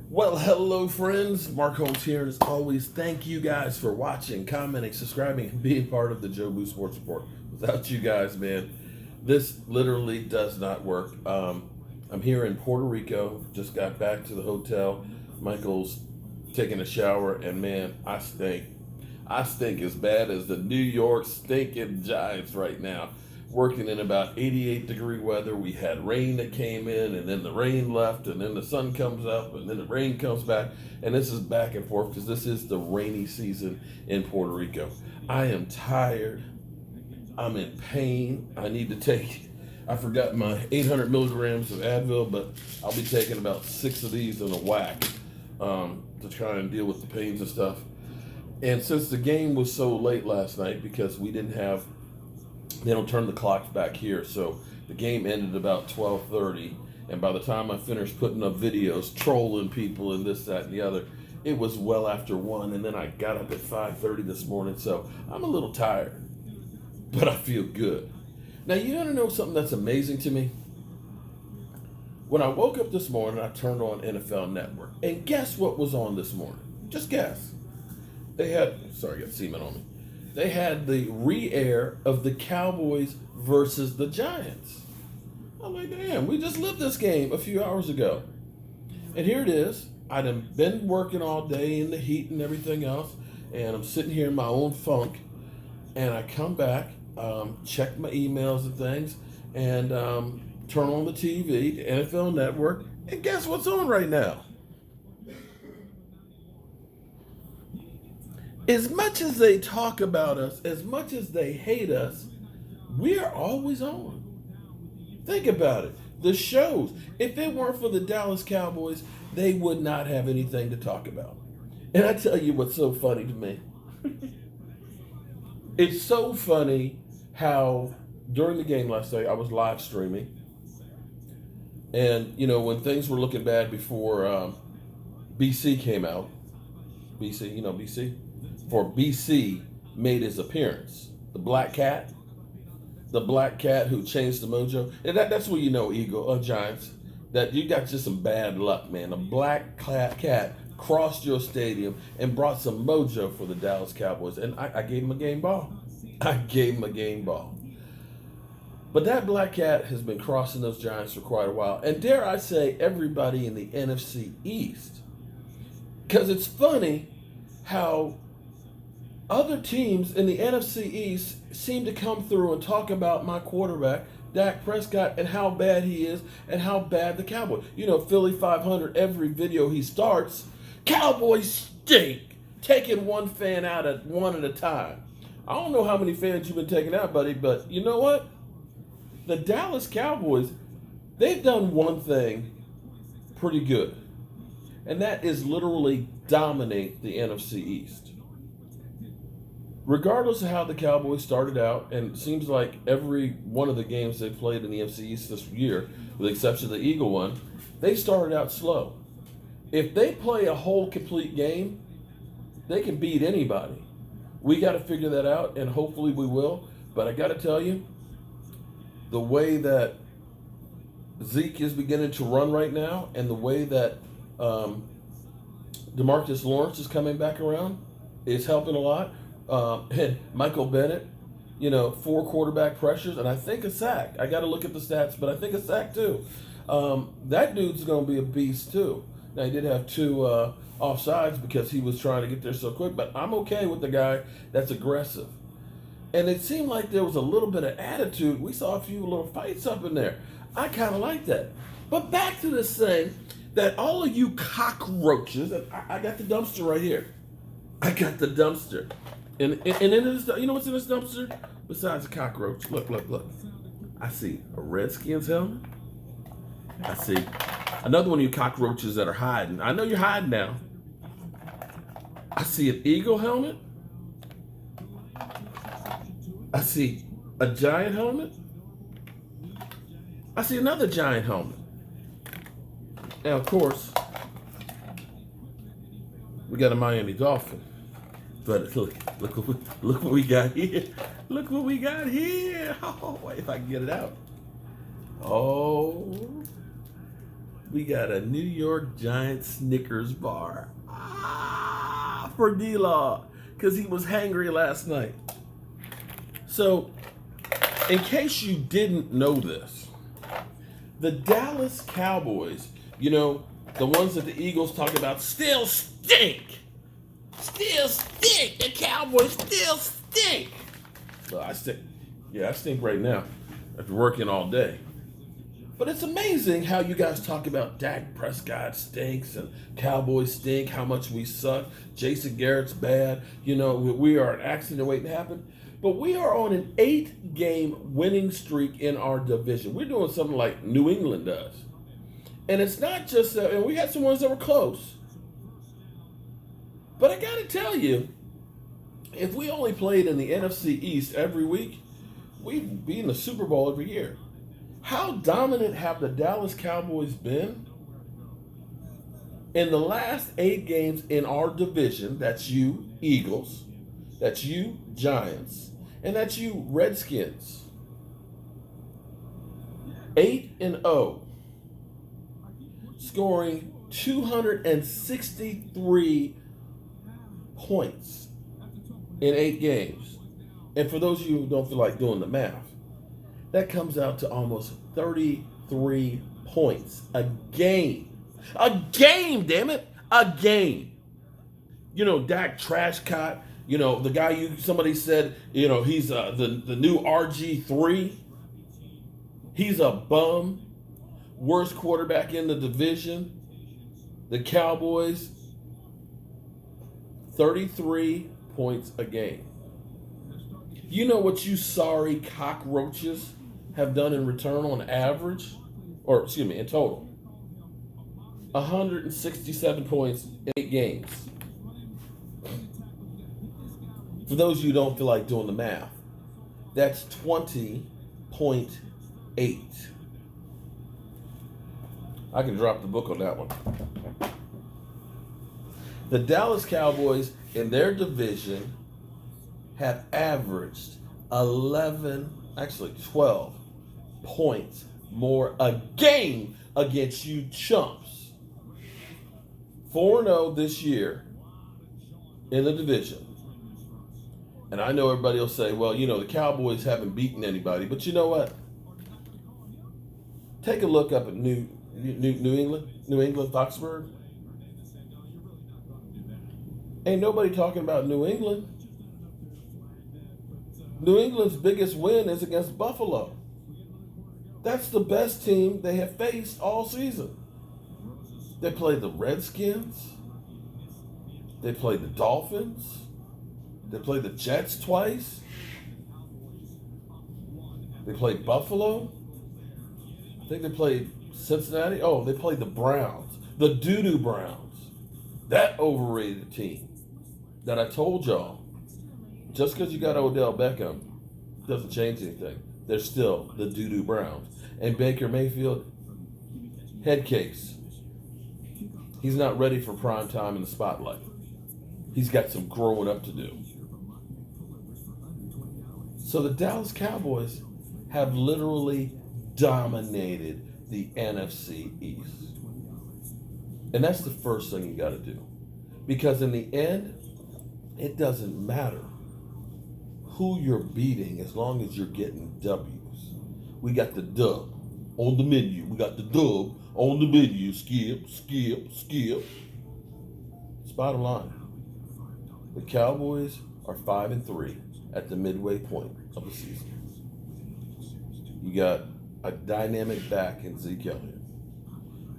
Well, hello, friends. Mark Holmes here, and as always, thank you guys for watching, commenting, subscribing, and being part of the Joe Boo Sports Report. Without you guys, man, this literally does not work. I'm here in Puerto Rico. Just got back to the hotel. Michael's taking a shower, and man, I stink. I stink as bad as the New York stinking Giants right now. Working in about 88-degree weather. We had rain that came in, and then the rain left, and then the sun comes up, and then the rain comes back. And this is back and forth because this is the rainy season in Puerto Rico. I am tired. I'm in pain. I forgot my 800 milligrams of Advil, but I'll be taking about 6 of these in a whack to try and deal with the pains and stuff. And since the game was so late last night, because they don't turn the clocks back here, so the game ended about 12:30, and by the time I finished putting up videos, trolling people and this, that, and the other, it was well after 1, and then I got up at 5:30 this morning, so I'm a little tired, but I feel good. Now, you want to know something that's amazing to me? When I woke up this morning, I turned on NFL Network, and guess what was on this morning? Just guess. Sorry, I got semen on me. They had the re-air of the Cowboys versus the Giants. I'm like, damn, we just lived this game a few hours ago. And here it is. I'd been working all day in the heat and everything else, and I'm sitting here in my own funk, and I come back, check my emails and things, and turn on the TV, the NFL Network, and guess what's on right now? As much as they talk about us, as much as they hate us, we are always on. Think about it. The shows, if it weren't for the Dallas Cowboys, they would not have anything to talk about. And I tell you what's so funny to me. It's so funny how during the game last night, I was live streaming. And, when things were looking bad before BC came out, BC, BC? For BC made his appearance. The black cat who changed the mojo. And that's what Giants, that you got just some bad luck, man. A black cat crossed your stadium and brought some mojo for the Dallas Cowboys. And I gave him a game ball. But that black cat has been crossing those Giants for quite a while. And dare I say, everybody in the NFC East. Because it's funny how other teams in the NFC East seem to come through and talk about my quarterback, Dak Prescott, and how bad he is and how bad the Cowboys. Philly 500, every video he starts, Cowboys stink, taking one fan out at one at a time. I don't know how many fans you've been taking out, buddy, but you know what? The Dallas Cowboys, they've done one thing pretty good, and that is literally dominate the NFC East. Regardless of how the Cowboys started out, and it seems like every one of the games they played in the NFC East this year, with the exception of the Eagle one, they started out slow. If they play a whole complete game, they can beat anybody. We got to figure that out, and hopefully we will. But I got to tell you, the way that Zeke is beginning to run right now, and the way that DeMarcus Lawrence is coming back around, is helping a lot. And Michael Bennett, 4 quarterback pressures, and I think a sack. I got to look at the stats, but I think a sack too. That dude's going to be a beast too. Now, he did have 2 offsides because he was trying to get there so quick, but I'm okay with the guy that's aggressive. And it seemed like there was a little bit of attitude. We saw a few little fights up in there. I kind of like that. But back to this thing that all of you cockroaches, and I got the dumpster right here. I got the dumpster. And in this, you know what's in this dumpster? Besides a cockroach. Look. I see a Redskins helmet. I see another one of you cockroaches that are hiding. I know you're hiding now. I see an Eagle helmet. I see a Giant helmet. I see another Giant helmet. And of course, we got a Miami Dolphin. But look what we got here. Look what we got here. Oh, wait, if I can get it out. Oh, we got a New York Giants Snickers bar. For D-Law, because he was hangry last night. So, in case you didn't know this, the Dallas Cowboys, the ones that the Eagles talk about, still stink. Still stink. The Cowboys still stink. So I stink. Yeah, I stink right now after working all day. But it's amazing how you guys talk about Dak Prescott stinks and Cowboys stink, how much we suck. Jason Garrett's bad. We are an accident waiting to happen. But we are on an 8-game winning streak in our division. We're doing something like New England does. And it's not just, and we had some ones that were close. But I got to tell you, if we only played in the NFC East every week, we'd be in the Super Bowl every year. How dominant have the Dallas Cowboys been? In the last 8 games in our division, that's you, Eagles, that's you, Giants, and that's you, Redskins. 8-0, scoring 263 points in 8 games. And for those of you who don't feel like doing the math, that comes out to almost 33 points a game. A game, damn it. A game. Dak Trashcott, the guy somebody said, he's the new RG3. He's a bum. Worst quarterback in the division. The Cowboys, 33 points a game. You know what you sorry cockroaches have done in return on average? In total. 167 points in 8 games. For those of you who don't feel like doing the math, that's 20.8. I can drop the book on that one. The Dallas Cowboys in their division have averaged 12 points more a game against you chumps. 4-0 this year in the division. And I know everybody will say, well, the Cowboys haven't beaten anybody. But you know what? Take a look up at New England, Foxburg. Ain't nobody talking about New England. New England's biggest win is against Buffalo. That's the best team they have faced all season. They played the Redskins. They played the Dolphins. They played the Jets twice. They played Buffalo. I think they played Cincinnati. Oh, they played the Browns. The doo-doo Browns. That overrated team that I told y'all. Just because you got Odell Beckham doesn't change anything. They're still the doo-doo Browns. And Baker Mayfield, head case. He's not ready for prime time in the spotlight. He's got some growing up to do. So the Dallas Cowboys have literally dominated the NFC East. And that's the first thing you got to do. Because in the end, it doesn't matter who you're beating as long as you're getting W's. We got the dub on the menu. We got the dub on the menu. Skip, skip, skip. It's bottom line. The Cowboys are 5-3 at the midway point of the season. You got a dynamic back in Zeke Elliott.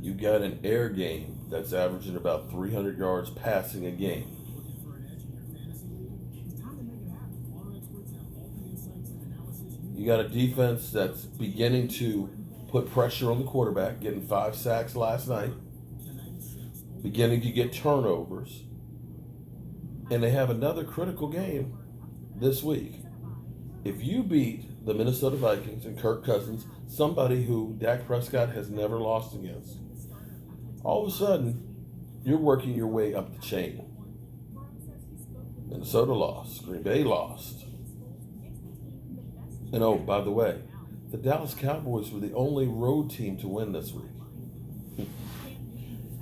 You got an air game that's averaging about 300 yards passing a game. You got a defense that's beginning to put pressure on the quarterback, getting 5 sacks last night, beginning to get turnovers, and they have another critical game this week. If you beat the Minnesota Vikings and Kirk Cousins, somebody who Dak Prescott has never lost against, all of a sudden, you're working your way up the chain. Minnesota lost. Green Bay lost. And oh, by the way, the Dallas Cowboys were the only road team to win this week.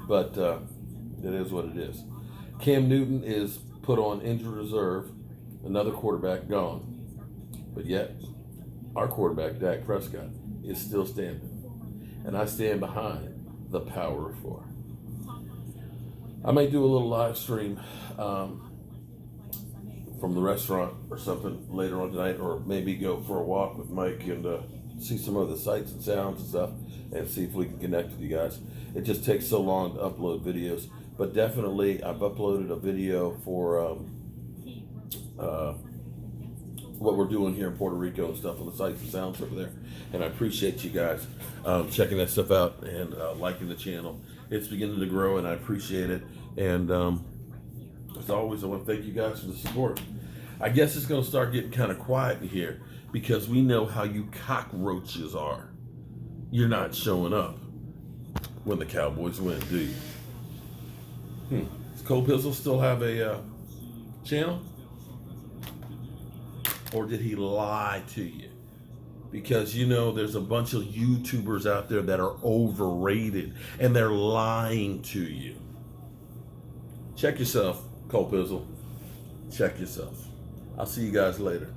But it is what it is. Cam Newton is put on injured reserve. Another quarterback gone. But yet, our quarterback, Dak Prescott, is still standing. And I stand behind the power of 4. I may do a little live stream from the restaurant or something later on tonight, or maybe go for a walk with Mike and see some of the sights and sounds and stuff, and see if we can connect with you guys. It just takes so long to upload videos, but definitely I've uploaded a video for what we're doing here in Puerto Rico and stuff on the sights and sounds over there, and I appreciate you guys checking that stuff out and liking the channel. It's beginning to grow, and I appreciate it. And as always, I want to thank you guys for the support. I guess it's going to start getting kind of quiet in here because we know how you cockroaches are. You're not showing up when the Cowboys win, do you? Does Cole Pizzle still have a channel? Or did he lie to you? Because, you know, there's a bunch of YouTubers out there that are overrated and they're lying to you. Check yourself, Cole Pizzle. Check yourself. I'll see you guys later.